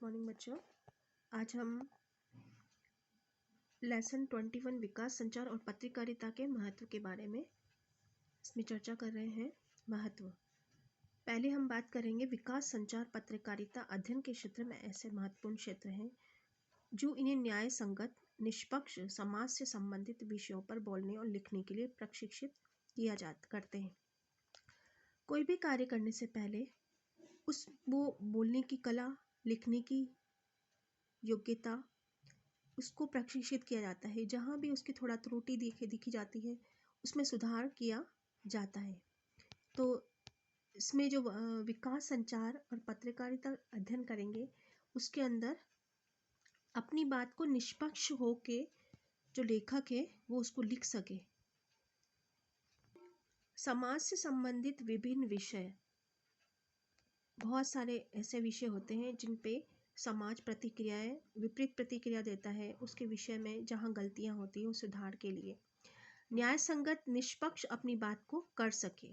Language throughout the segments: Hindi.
मॉर्निंग बच्चों। आज हम लेसन 21 विकास, संचार और पत्रकारिता के महत्व के बारे में इसमें चर्चा कर रहे हैं। महत्व पहले हम बात करेंगे विकास, संचार, पत्रकारिता अध्ययन के क्षेत्र में ऐसे महत्वपूर्ण क्षेत्र हैं जो इन्हें न्याय संगत, निष्पक्ष, समाज से संबंधित विषयों पर बोलने और लिखने के लिए प्रशिक्षित किया करते हैं। कोई भी कार्य करने से पहले वो बोलने की कला, लिखने की योग्यता, उसको प्रशिक्षित किया जाता है। जहाँ भी उसकी थोड़ा त्रुटि दिखी जाती है उसमें सुधार किया जाता है। तो इसमें जो विकास, संचार और पत्रकारिता अध्ययन करेंगे उसके अंदर अपनी बात को निष्पक्ष हो के जो लेखक है वो उसको लिख सके। समाज से संबंधित विभिन्न विषय, बहुत सारे ऐसे विषय होते हैं जिन पे समाज विपरीत प्रतिक्रिया देता है। उसके विषय में जहाँ गलतियाँ होती हैं उस सुधार के लिए न्याय संगत, निष्पक्ष अपनी बात को कर सके,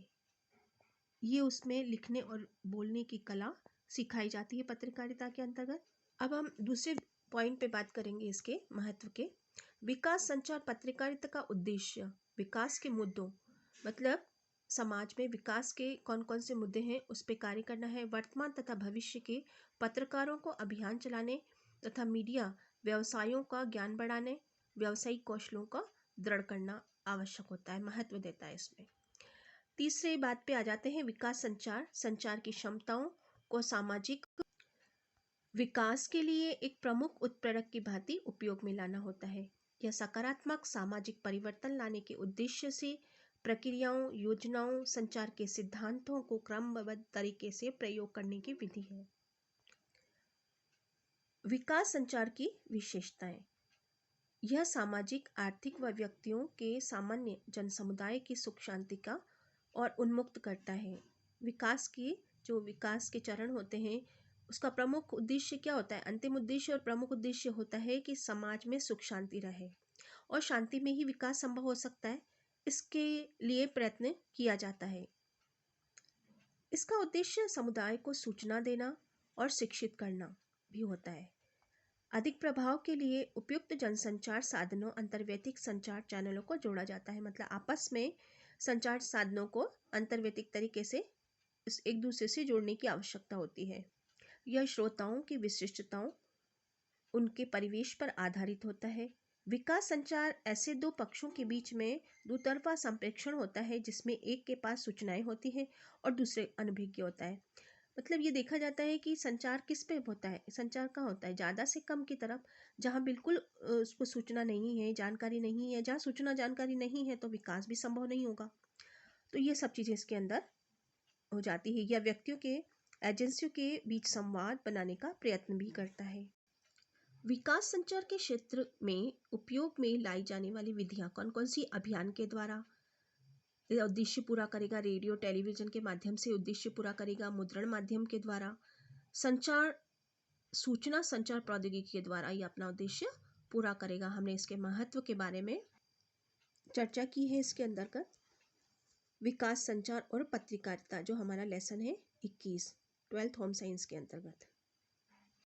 ये उसमें लिखने और बोलने की कला सिखाई जाती है पत्रकारिता के अंतर्गत। अब हम दूसरे पॉइंट पे बात करेंगे इसके महत्व के। विकास, संचार, पत्रकारिता का उद्देश्य विकास के मुद्दों, मतलब समाज में विकास के कौन कौन से मुद्दे हैं उस पर कार्य करना है। वर्तमान तथा भविष्य के पत्रकारों को अभियान चलाने तथा मीडिया व्यवसायों का ज्ञान बढ़ाने, व्यावसायिक कौशलों का दृढ़ करना आवश्यक होता है, महत्व देता है इसमें। तीसरे बात पे आ जाते हैं विकास, संचार। संचार की क्षमताओं को सामाजिक विकास के लिए एक प्रमुख उत्प्रेरक की भांति उपयोग में लाना होता है। यह सकारात्मक सामाजिक परिवर्तन लाने के उद्देश्य से प्रक्रियाओं, योजनाओं, संचार के सिद्धांतों को क्रमबद्ध तरीके से प्रयोग करने की विधि है। विकास संचार की विशेषताएं, यह सामाजिक, आर्थिक व व्यक्तियों के सामान्य जन समुदाय की सुख शांति का और उन्मुक्त करता है। विकास के चरण होते हैं उसका प्रमुख उद्देश्य क्या होता है? अंतिम उद्देश्य और प्रमुख उद्देश्य होता है कि समाज में सुख शांति रहे और शांति में ही विकास संभव हो सकता है। इसके लिए प्रयत्न किया जाता है। इसका उद्देश्य समुदाय को सूचना देना और शिक्षित करना भी होता है। अधिक प्रभाव के लिए उपयुक्त जनसंचार साधनों, अंतर्वैयक्तिक संचार चैनलों को जोड़ा जाता है। मतलब आपस में संचार साधनों को अंतर्वैयक्तिक तरीके से एक दूसरे से जोड़ने की आवश्यकता होती है। यह श्रोताओं की विशिष्टताओं, उनके परिवेश पर आधारित होता है। विकास संचार ऐसे दो पक्षों के बीच में दुतरफा संप्रेषण होता है जिसमें एक के पास सूचनाएं होती हैं और दूसरे अनभिज्ञ होता है। मतलब ये देखा जाता है कि संचार किस पे होता है? संचार कहाँ होता है? ज़्यादा से कम की तरफ, जहाँ बिल्कुल उसको सूचना नहीं है, जानकारी नहीं है। जहाँ सूचना जानकारी नहीं है तो विकास भी संभव नहीं होगा। तो ये सब चीज़ें इसके अंदर हो जाती है। यह व्यक्तियों के, एजेंसियों के बीच संवाद बनाने का प्रयत्न भी करता है। विकास संचार के क्षेत्र में उपयोग में लाई जाने वाली विधियाँ कौन कौन सी? अभियान के द्वारा उद्देश्य पूरा करेगा, रेडियो टेलीविजन के माध्यम से उद्देश्य पूरा करेगा, मुद्रण माध्यम के द्वारा, संचार, सूचना संचार प्रौद्योगिकी के द्वारा ये अपना उद्देश्य पूरा करेगा। हमने इसके महत्व के बारे में चर्चा की है इसके अंतर्गत। विकास, संचार और पत्रकारिता जो हमारा लेसन है 21 12th होम साइंस के अंतर्गत।